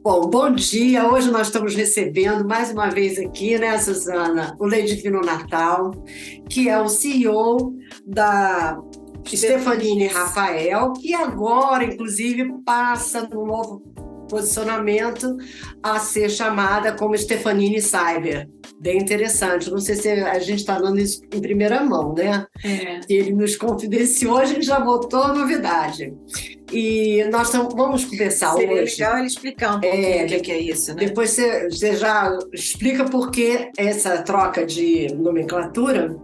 Bom dia. Hoje nós estamos recebendo mais uma vez aqui, né, Suzana, o Ledivino Natal, que é o CEO da Stefanini Rafael, que agora, inclusive, passa no novo posicionamento a ser chamada como Stefanini Cyber. Bem interessante. Não sei se a gente está dando isso em primeira mão, né? Ele nos confidenciou, a gente já botou a novidade. E nós vamos começar Seria hoje. legal ele explicar um pouquinho o que é isso, né? Depois você já explica por que essa troca de nomenclatura,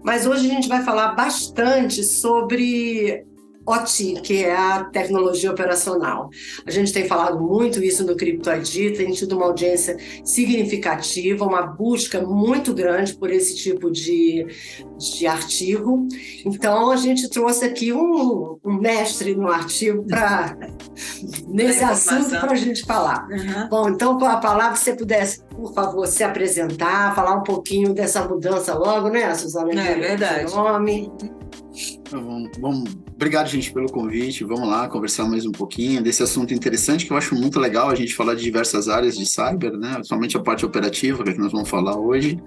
mas hoje a gente vai falar bastante sobre OT, que é a tecnologia operacional. A gente tem falado muito isso no Crypto ID, tem tido uma audiência significativa, uma busca muito grande por esse tipo de artigo. Então, a gente trouxe aqui um mestre no artigo nesse assunto para a gente falar. Uhum. Bom, então, com a palavra, se você pudesse, por favor, se apresentar, falar um pouquinho dessa mudança logo, né, Suzana? É verdade. De nome. Obrigado, gente, pelo convite. Vamos lá conversar mais um pouquinho desse assunto interessante que eu acho muito legal a gente falar de diversas áreas de cyber, né? Somente a parte operativa, que é que nós vamos falar hoje.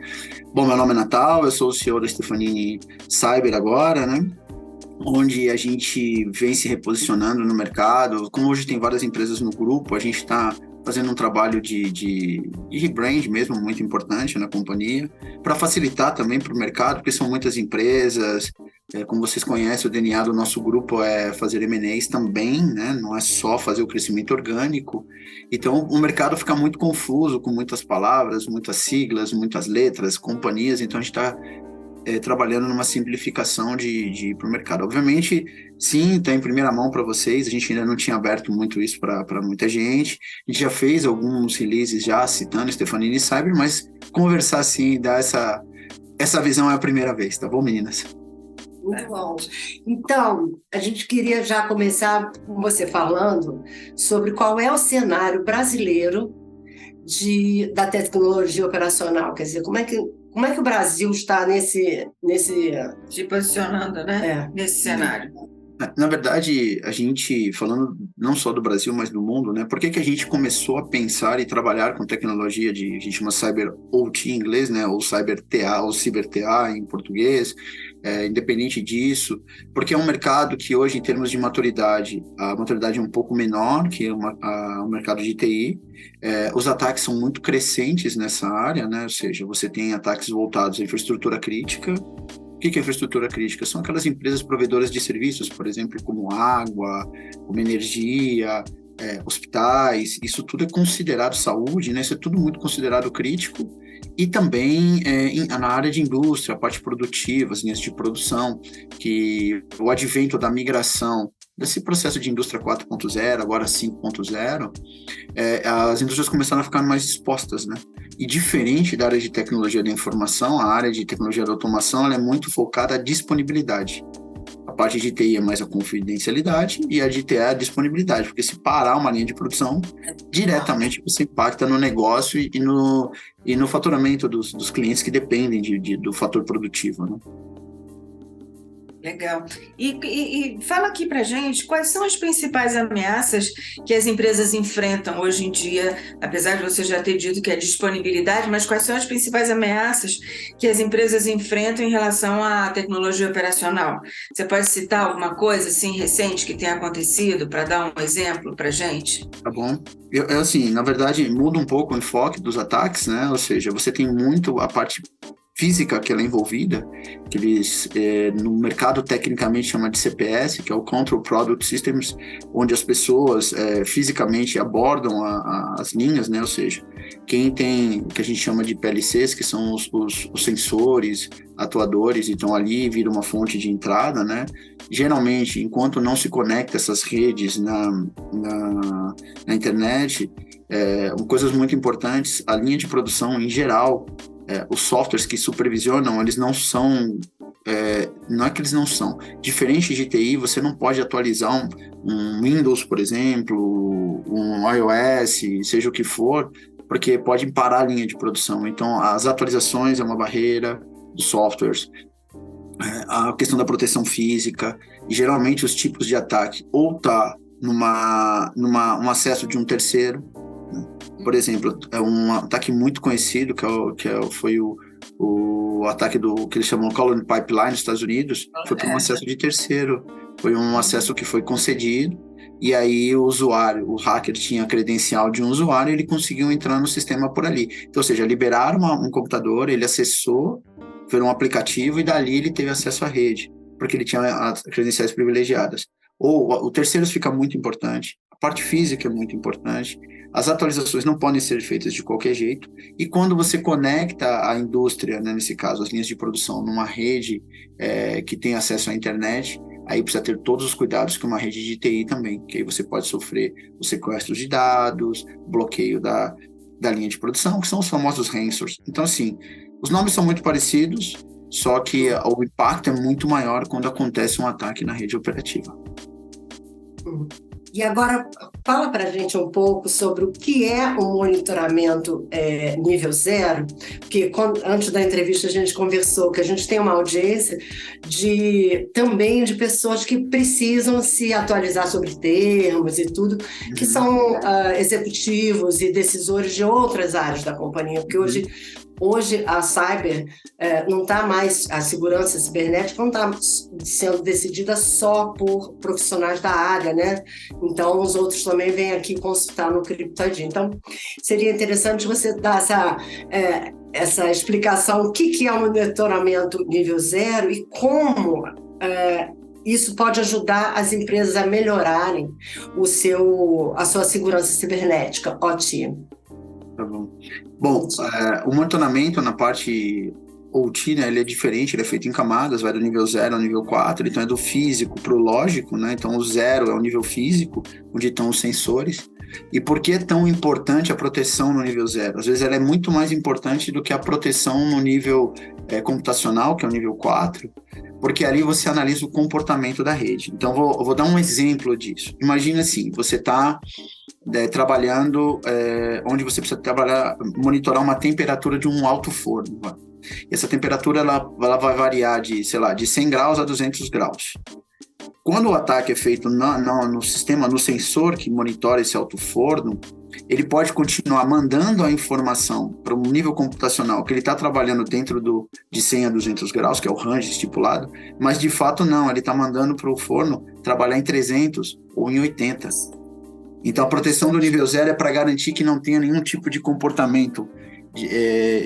Bom, meu nome é Natal, eu sou o CEO da Stefanini Cyber agora, né? Onde a gente vem se reposicionando no mercado. Como hoje tem várias empresas no grupo, a gente está fazendo um trabalho de rebrand mesmo, muito importante na companhia, para facilitar também para o mercado, porque são muitas empresas. Como vocês conhecem, o DNA do nosso grupo é fazer M&As também, né? Não é só fazer o crescimento orgânico. Então, o mercado fica muito confuso com muitas palavras, muitas siglas, muitas letras, companhias. Então, a gente está trabalhando numa simplificação de ir para o mercado. Obviamente, sim, está em primeira mão para vocês. A gente ainda não tinha aberto muito isso para muita gente. A gente já fez alguns releases já citando Stefanini Cyber, mas conversar assim, dar essa visão é a primeira vez, tá bom, meninas? Muito bom. Então, a gente queria já começar com você falando sobre qual é o cenário brasileiro da tecnologia operacional. Quer dizer, como é que o Brasil está nesse... Se posicionando, né? Nesse cenário. Na verdade, a gente, falando não só do Brasil, mas do mundo, né? Por que a gente começou a pensar e trabalhar com tecnologia a gente chama Cyber OT em inglês, né? Ou Cyber TA, ou Cyber TA em português, independente disso, porque é um mercado que hoje, em termos de maturidade, a maturidade é um pouco menor que o mercado de TI. Os ataques são muito crescentes nessa área, né? Ou seja, você tem ataques voltados à infraestrutura crítica. O que é infraestrutura crítica? São aquelas empresas provedoras de serviços, por exemplo, como água, como energia, hospitais. Isso tudo é considerado saúde, né? Isso é tudo muito considerado crítico. E também na área de indústria, a parte produtiva, as linhas de produção, que o advento da migração desse processo de indústria 4.0, agora 5.0, as indústrias começaram a ficar mais expostas, né? E diferente da área de tecnologia da informação, a área de tecnologia da automação ela é muito focada à disponibilidade. A parte de TI é mais a confidencialidade e a de TI é a disponibilidade, porque se parar uma linha de produção, diretamente você impacta no negócio e no faturamento dos clientes que dependem do fator produtivo, né? Legal. E fala aqui para gente quais são as principais ameaças que as empresas enfrentam hoje em dia, apesar de você já ter dito que é disponibilidade, mas quais são as principais ameaças que as empresas enfrentam em relação à tecnologia operacional? Você pode citar alguma coisa assim recente que tenha acontecido para dar um exemplo para gente? Tá bom. Assim, na verdade, muda um pouco o enfoque dos ataques, né? Ou seja, você tem muito a parte física que ela é envolvida, que eles no mercado tecnicamente chama de CPS, que é o Control Product Systems, onde as pessoas fisicamente abordam as linhas, né? Ou seja, quem tem o que a gente chama de PLCs, que são os sensores, atuadores, então ali vira uma fonte de entrada, né? Geralmente, enquanto não se conecta essas redes na internet, coisas muito importantes, a linha de produção em geral, os softwares que supervisionam, eles não são, não é que eles não são, diferente de TI, você não pode atualizar um Windows, por exemplo, um iOS, seja o que for, porque pode parar a linha de produção. Então, as atualizações é uma barreira dos softwares, a questão da proteção física, e geralmente os tipos de ataque ou tá um acesso de um terceiro, né? Por exemplo, é um ataque muito conhecido, foi o ataque que eles chamam Colony Pipeline nos Estados Unidos, foi por um acesso de terceiro, foi um acesso que foi concedido, e aí o hacker tinha a credencial de um usuário e ele conseguiu entrar no sistema por ali. Então, ou seja, liberaram um computador, ele acessou, foi um aplicativo e dali ele teve acesso à rede, porque ele tinha as credenciais privilegiadas. Ou o terceiros fica muito importante, a parte física é muito importante, as atualizações não podem ser feitas de qualquer jeito, e quando você conecta a indústria, né, nesse caso, as linhas de produção, numa rede que tem acesso à internet, aí precisa ter todos os cuidados que uma rede de TI também, que aí você pode sofrer o sequestro de dados, bloqueio da linha de produção, que são os famosos ransomwares. Então, assim, os nomes são muito parecidos, só que o impacto é muito maior quando acontece um ataque na rede operativa. E agora, fala para a gente um pouco sobre o que é o monitoramento nível 0, porque antes da entrevista a gente conversou que a gente tem uma audiência também de pessoas que precisam se atualizar sobre termos e tudo, que são executivos e decisores de outras áreas da companhia, porque hoje a cyber não está mais, a segurança cibernética não está sendo decidida só por profissionais da área, né? Então, os outros também vêm aqui consultar no CryptoID. Então, seria interessante você dar essa explicação, o que é o monitoramento nível 0 e como isso pode ajudar as empresas a melhorarem a sua segurança cibernética, OT. Tá bom. Bom, o monitoramento na parte OT, né, ele é diferente, ele é feito em camadas, vai do nível 0 ao nível 4, então é do físico para o lógico, né? Então o 0 é o nível físico, onde estão os sensores. E por que é tão importante a proteção no nível 0? Às vezes ela é muito mais importante do que a proteção no nível computacional, que é o nível 4, porque ali você analisa o comportamento da rede. Então eu vou dar um exemplo disso. Imagina assim, você está trabalhando onde você precisa monitorar uma temperatura de um alto forno. E essa temperatura ela vai variar de 100 graus a 200 graus. Quando o ataque é feito no sistema, no sensor que monitora esse alto forno, ele pode continuar mandando a informação para um nível computacional que ele está trabalhando dentro de 100 a 200 graus, que é o range estipulado, mas de fato não, ele está mandando para o forno trabalhar em 300 ou em 80. Então a proteção do nível 0 é para garantir que não tenha nenhum tipo de comportamento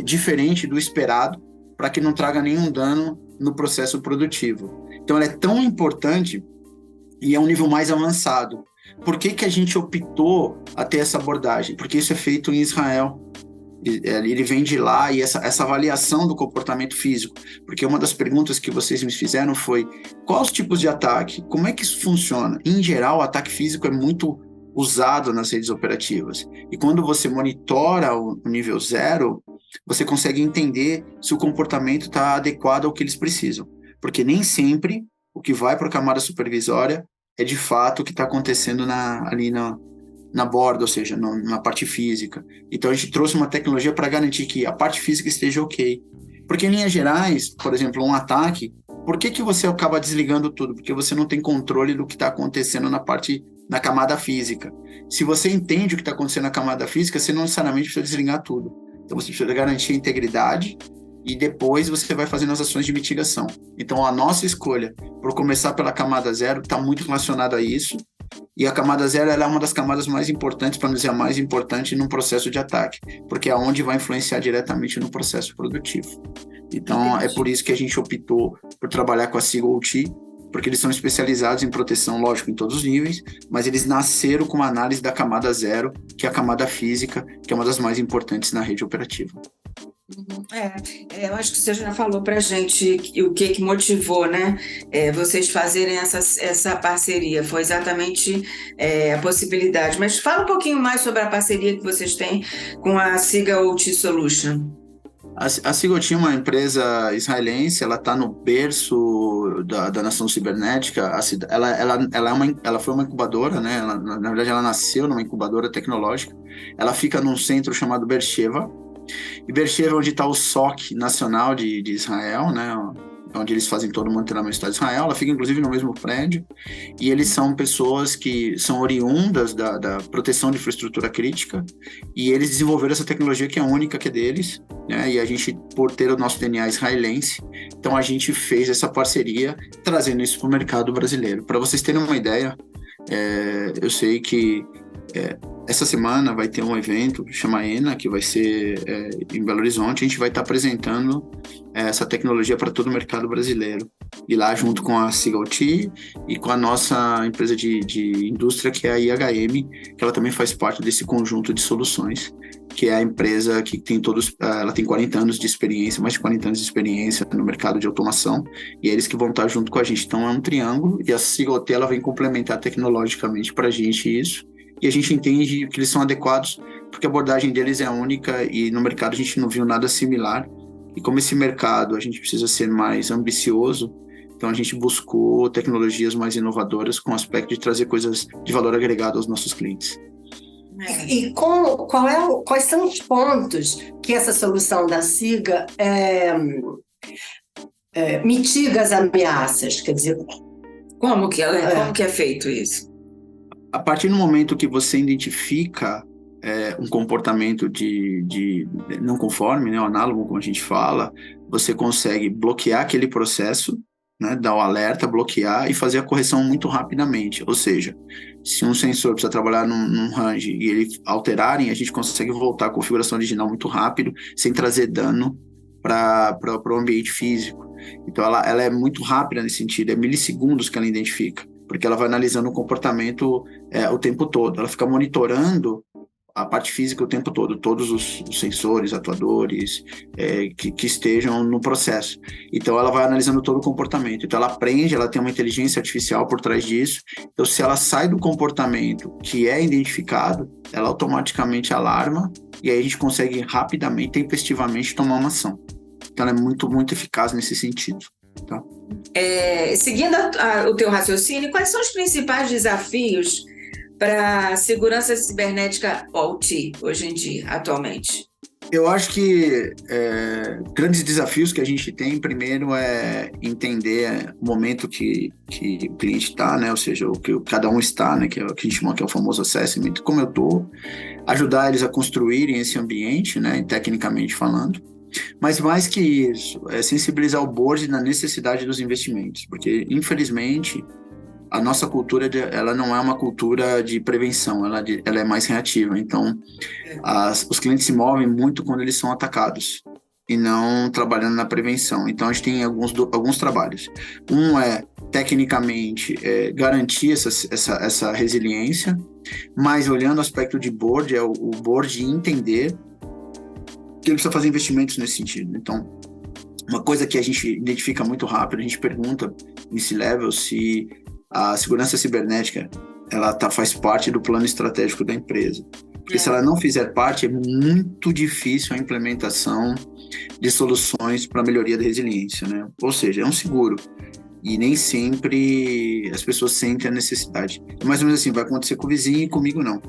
diferente do esperado, para que não traga nenhum dano no processo produtivo. Então ela é tão importante e é um nível mais avançado. Por que a gente optou a ter essa abordagem? Porque isso é feito em Israel. Ele vem de lá, e essa avaliação do comportamento físico. Porque uma das perguntas que vocês me fizeram foi: quais os tipos de ataque? Como é que isso funciona? Em geral, o ataque físico é muito usado nas redes operativas. E quando você monitora o nível 0, você consegue entender se o comportamento está adequado ao que eles precisam. Porque nem sempre o que vai para a camada supervisória é de fato o que está acontecendo ali na borda, ou seja, na parte física. Então a gente trouxe uma tecnologia para garantir que a parte física esteja ok. Porque em linhas gerais, por exemplo, um ataque, por que você acaba desligando tudo? Porque você não tem controle do que está acontecendo na camada física. Se você entende o que está acontecendo na camada física, você não necessariamente precisa desligar tudo. Então você precisa garantir a integridade e depois você vai fazendo as ações de mitigação. Então a nossa escolha por começar pela camada 0 está muito relacionada a isso, e a camada 0 ela é uma das camadas mais importantes, para não dizer a mais importante, num processo de ataque, porque é onde vai influenciar diretamente no processo produtivo. Então é por isso que a gente optou por trabalhar com a Seagull OT, porque eles são especializados em proteção, lógico, em todos os níveis, mas eles nasceram com uma análise da camada 0, que é a camada física, que é uma das mais importantes na rede operativa. Eu acho que você já falou para a gente o que motivou, né, vocês fazerem essa parceria, foi exatamente a possibilidade. Mas fala um pouquinho mais sobre a parceria que vocês têm com a Seagull OT Solution. A Seagull OT é uma empresa israelense, ela está no berço da nação cibernética. Ela foi uma incubadora, né? Na verdade, ela nasceu numa incubadora tecnológica. Ela fica num centro chamado Beersheba. E Beersheba é onde está o SOC nacional de Israel, né? onde eles fazem todo o monitoramento do Estado de Israel. Ela fica, inclusive, no mesmo prédio. E eles são pessoas que são oriundas da proteção de infraestrutura crítica. E eles desenvolveram essa tecnologia que é única, que é deles, né? E a gente, por ter o nosso DNA israelense, então a gente fez essa parceria, trazendo isso para o mercado brasileiro. Para vocês terem uma ideia, eu sei que essa semana vai ter um evento que chama ENA, que vai ser em Belo Horizonte. A gente vai estar apresentando essa tecnologia para todo o mercado brasileiro. E lá, junto com a SIGA-OT e com a nossa empresa de indústria, que é a IHM, que ela também faz parte desse conjunto de soluções, que é a empresa que tem ela tem 40 anos de experiência, mais de 40 anos de experiência no mercado de automação, e é eles que vão estar junto com a gente. Então, é um triângulo, e a SIGA-OT ela vem complementar tecnologicamente para a gente isso, e a gente entende que eles são adequados, porque a abordagem deles é única, e no mercado a gente não viu nada similar. E como esse mercado a gente precisa ser mais ambicioso, então a gente buscou tecnologias mais inovadoras com o aspecto de trazer coisas de valor agregado aos nossos clientes. E quais são os pontos que essa solução da SIGA mitiga as ameaças? Quer dizer, como que é feito isso? A partir do momento que você identifica um comportamento de não conforme, né, o análogo, como a gente fala, você consegue bloquear aquele processo, né, dar o alerta, bloquear e fazer a correção muito rapidamente. Ou seja, se um sensor precisa trabalhar num range e ele alterarem, a gente consegue voltar à configuração original muito rápido, sem trazer dano para o ambiente físico. Então, ela é muito rápida nesse sentido, é milissegundos que ela identifica, porque ela vai analisando o comportamento o tempo todo, ela fica monitorando a parte física o tempo todo, todos os sensores, atuadores que estejam no processo. Então, ela vai analisando todo o comportamento. Então, ela aprende, ela tem uma inteligência artificial por trás disso. Então, se ela sai do comportamento que é identificado, ela automaticamente alarma e aí a gente consegue rapidamente, tempestivamente, tomar uma ação. Então, ela é muito, muito eficaz nesse sentido. Tá? Seguindo o teu raciocínio, quais são os principais desafios para a segurança cibernética OT hoje em dia, atualmente? Eu acho que grandes desafios que a gente tem, primeiro, é entender o momento que o cliente está, né? Ou seja, o que cada um está, né? Que é o que a gente chama, que é o famoso assessment, como eu estou, ajudar eles a construírem esse ambiente, né? Tecnicamente falando. Mas mais que isso, é sensibilizar o board na necessidade dos investimentos, porque, infelizmente, a nossa cultura, ela não é uma cultura de prevenção, ela é mais reativa. Então, os clientes se movem muito quando eles são atacados e não trabalhando na prevenção. Então, a gente tem alguns trabalhos. Um é, tecnicamente, garantir essa resiliência, mas olhando o aspecto de board, é o board entender que ele precisa fazer investimentos nesse sentido. Então, uma coisa que a gente identifica muito rápido, a gente pergunta em C-Level se a segurança cibernética faz parte do plano estratégico da empresa. Porque se ela não fizer parte, é muito difícil a implementação de soluções para melhoria da resiliência, né? Ou seja, é um seguro. E nem sempre as pessoas sentem a necessidade. É mais ou menos assim, vai acontecer com o vizinho e comigo não.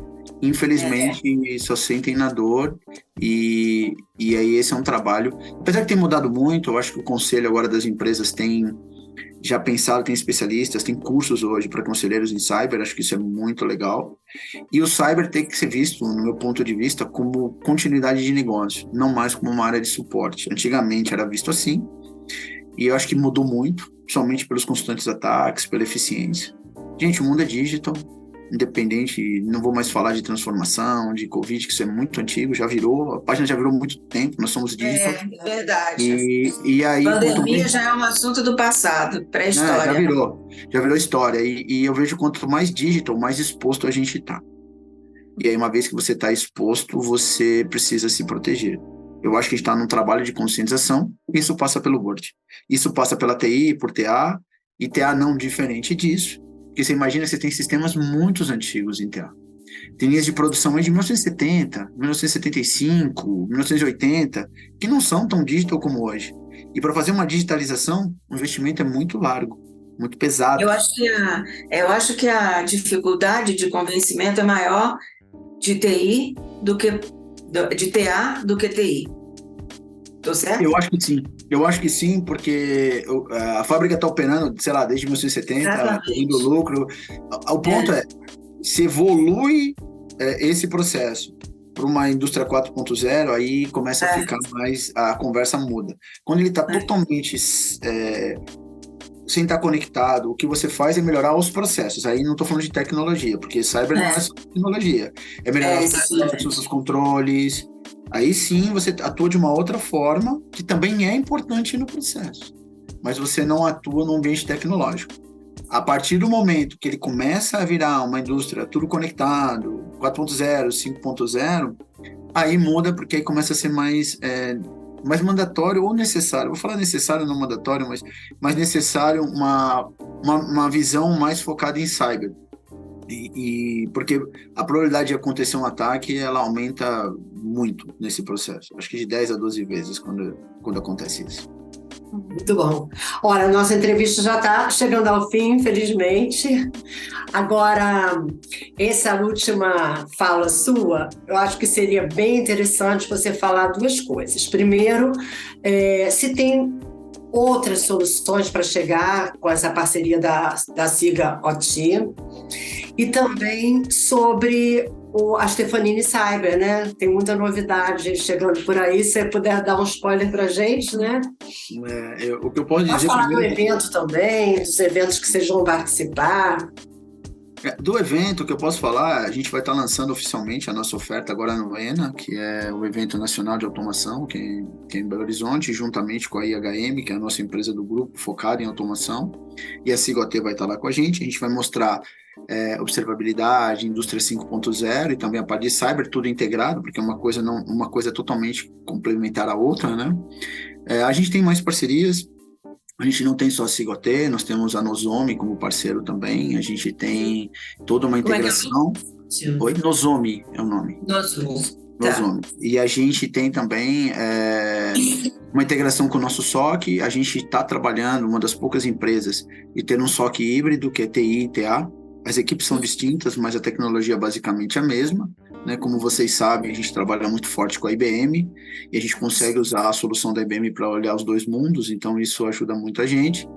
Infelizmente, só sentem na dor e aí esse é um trabalho. Apesar de ter mudado muito, eu acho que o conselho agora das empresas tem já pensado, tem especialistas, tem cursos hoje para conselheiros em cyber, acho que isso é muito legal. E o cyber tem que ser visto, no meu ponto de vista, como continuidade de negócio, não mais como uma área de suporte. Antigamente era visto assim, e eu acho que mudou muito, somente pelos constantes ataques, pela eficiência. Gente, o mundo é digital, independente, não vou mais falar de transformação, de Covid, que isso é muito antigo, a página já virou muito tempo, nós somos digital. É verdade. E aí, pandemia já é um assunto do passado, pré-história. Já virou história, e eu vejo quanto mais digital, mais exposto a gente está. E aí, uma vez que você está exposto, você precisa se proteger. Eu acho que a gente está num trabalho de conscientização, isso passa pelo board. Isso passa pela TI, por TA, e TA não diferente disso. Porque você imagina que você tem sistemas muito antigos em TA. Tem linhas de produção de 1970, 1975, 1980, que não são tão digital como hoje. E para fazer uma digitalização, o investimento é muito largo, muito pesado. Eu acho que a dificuldade de convencimento é maior de TI de TA do que TI. Estou certo? Eu acho que sim, porque a fábrica está operando, sei lá, desde 1970, tendo lucro. O ponto se evolui esse processo para uma indústria 4.0, aí começa a ficar mais, a conversa muda. Quando ele está totalmente sem estar conectado, o que você faz é melhorar os processos. Aí não estou falando de tecnologia, porque cyber não é só tecnologia. É melhorar os processos, os controles. Aí sim você atua de uma outra forma, que também é importante no processo. Mas você não atua no ambiente tecnológico. A partir do momento que ele começa a virar uma indústria tudo conectado, 4.0, 5.0, aí muda, porque aí começa a ser mais mandatório ou necessário. Vou falar necessário, não mandatório, mas mais necessário uma visão mais focada em cyber. Porque a probabilidade de acontecer um ataque, ela aumenta muito nesse processo. Acho que de 10 a 12 vezes quando acontece isso. Muito bom. Olha, nossa entrevista já está chegando ao fim, infelizmente. Agora, essa última fala sua, eu acho que seria bem interessante você falar duas coisas. Primeiro, se tem outras soluções para chegar com essa parceria da SIGA OT, e também sobre a Stefanini Cyber, né? Tem muita novidade chegando por aí. Se você puder dar um spoiler para a gente, né? O que eu posso dizer... Pode falar do evento também, dos eventos que vocês vão participar. Do evento, que eu posso falar, a gente vai estar lançando oficialmente a nossa oferta agora no ENA, que é o Evento Nacional de Automação, que é em Belo Horizonte, juntamente com a IHM, que é a nossa empresa do grupo focada em automação, e a SIGOT vai estar lá com a gente vai mostrar observabilidade, indústria 5.0 e também a parte de cyber, tudo integrado, porque uma coisa totalmente complementar à outra, né? A gente tem mais parcerias. A gente não tem só a SIGOT, nós temos a Nozomi como parceiro também, a gente tem toda uma integração. Oi, Nozomi é o nome. Nozomi. Nozomi. E a gente tem também uma integração com o nosso SOC, a gente está trabalhando, uma das poucas empresas, e ter um SOC híbrido, que é TI e TA. As equipes são distintas, mas a tecnologia basicamente é a mesma. Né? Como vocês sabem, a gente trabalha muito forte com a IBM e a gente consegue usar a solução da IBM para olhar os dois mundos, então isso ajuda muito a gente.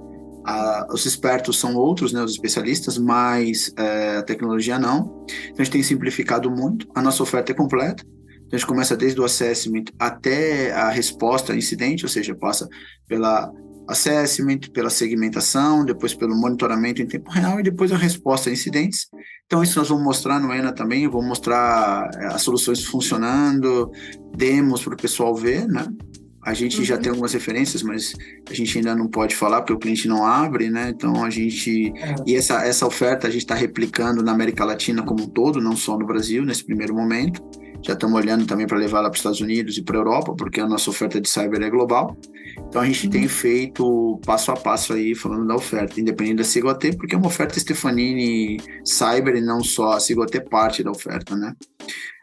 Os expertos são outros, né, os especialistas, mas a tecnologia não. Então a gente tem simplificado muito, a nossa oferta é completa. Então a gente começa desde o assessment até a resposta a incidente, ou seja, passa pela assessment, pela segmentação, depois pelo monitoramento em tempo real e depois a resposta a incidentes. Então isso nós vamos mostrar no ENA também, vamos mostrar as soluções funcionando, demos para o pessoal ver, né? A gente já tem algumas referências, mas a gente ainda não pode falar porque o cliente não abre, né? Então a gente... E essa oferta a gente está replicando na América Latina como um todo, não só no Brasil, nesse primeiro momento. Já estamos olhando também para levar lá para os Estados Unidos e para a Europa, porque a nossa oferta de cyber é global. Então a gente tem feito passo a passo aí, falando da oferta, independente da SIGOT, porque é uma oferta Stefanini Cyber e não só a SIGOT é parte da oferta, né?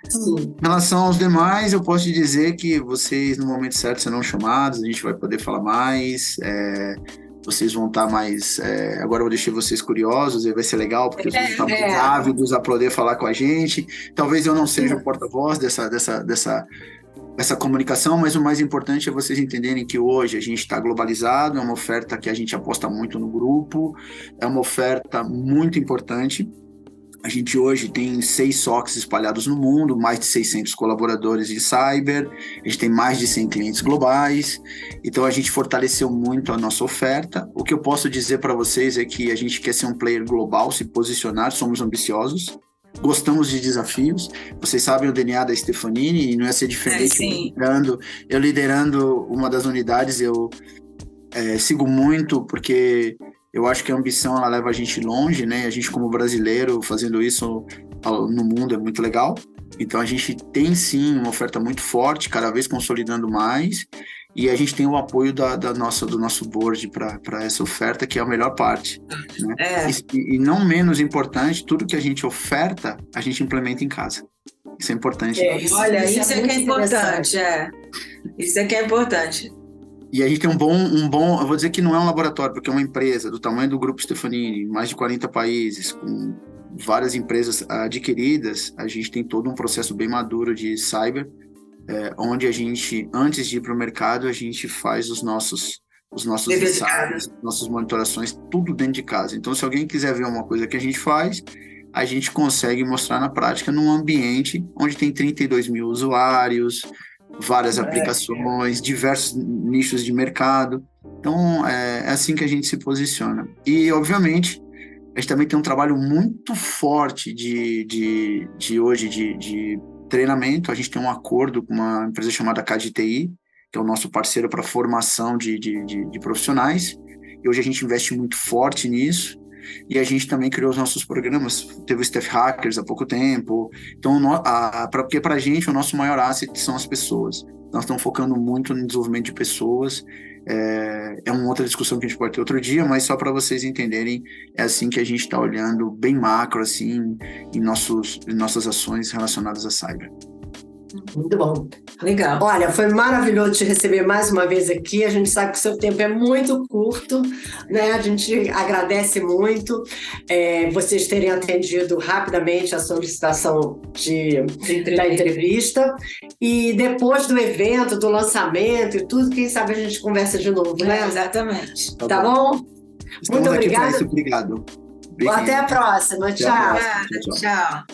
Sim. Em relação aos demais, eu posso te dizer que vocês, no momento certo, serão chamados, a gente vai poder falar mais, vocês vão estar mais... agora eu deixei vocês curiosos e vai ser legal, porque vocês vão estar muito ávidos a poder falar com a gente. Talvez eu não seja o porta-voz dessa comunicação, mas o mais importante é vocês entenderem que hoje a gente está globalizado, é uma oferta que a gente aposta muito no grupo, é uma oferta muito importante. A gente hoje tem 6 SOCs espalhados no mundo, mais de 600 colaboradores de cyber, a gente tem mais de 100 clientes globais, então a gente fortaleceu muito a nossa oferta. O que eu posso dizer para vocês é que a gente quer ser um player global, se posicionar, somos ambiciosos, gostamos de desafios. Vocês sabem o DNA da Stefanini, e não ia ser diferente. Eu liderando uma das unidades, eu sigo muito, porque eu acho que a ambição ela leva a gente longe, né? A gente como brasileiro fazendo isso no mundo é muito legal. Então a gente tem sim uma oferta muito forte, cada vez consolidando mais, e a gente tem o apoio do nosso board para essa oferta, que é a melhor parte. Né? E não menos importante, tudo que a gente oferta, a gente implementa em casa. Isso é importante. Olha, isso é que é importante. Isso é que é importante. E a gente tem um bom, eu vou dizer que não é um laboratório, porque é uma empresa do tamanho do Grupo Stefanini, mais de 40 países, com várias empresas adquiridas, a gente tem todo um processo bem maduro de cyber, onde a gente, antes de ir para o mercado, a gente faz os nossos ensaios, nossas monitorações, tudo dentro de casa. Então, se alguém quiser ver uma coisa que a gente faz, a gente consegue mostrar na prática num ambiente onde tem 32 mil usuários, várias aplicações, diversos nichos de mercado. Então, é assim que a gente se posiciona. E, obviamente, a gente também tem um trabalho muito forte de treinamento. A gente tem um acordo com uma empresa chamada KDTI, que é o nosso parceiro para formação de profissionais, e hoje a gente investe muito forte nisso, e a gente também criou os nossos programas, teve o Staff Hackers há pouco tempo, então, porque para a gente o nosso maior asset são as pessoas, nós estamos focando muito no desenvolvimento de pessoas, é uma outra discussão que a gente pode ter outro dia, mas só para vocês entenderem, é assim que a gente está olhando bem macro, assim, em nossas ações relacionadas a cyber. Muito bom. Legal. Olha, foi maravilhoso te receber mais uma vez aqui. A gente sabe que o seu tempo é muito curto, né? A gente agradece muito vocês terem atendido rapidamente a solicitação da entrevista. E depois do evento, do lançamento e tudo, quem sabe a gente conversa de novo, né? Exatamente. Tá bom? Estamos muito obrigada. obrigada. Até a próxima. Tchau. Tchau.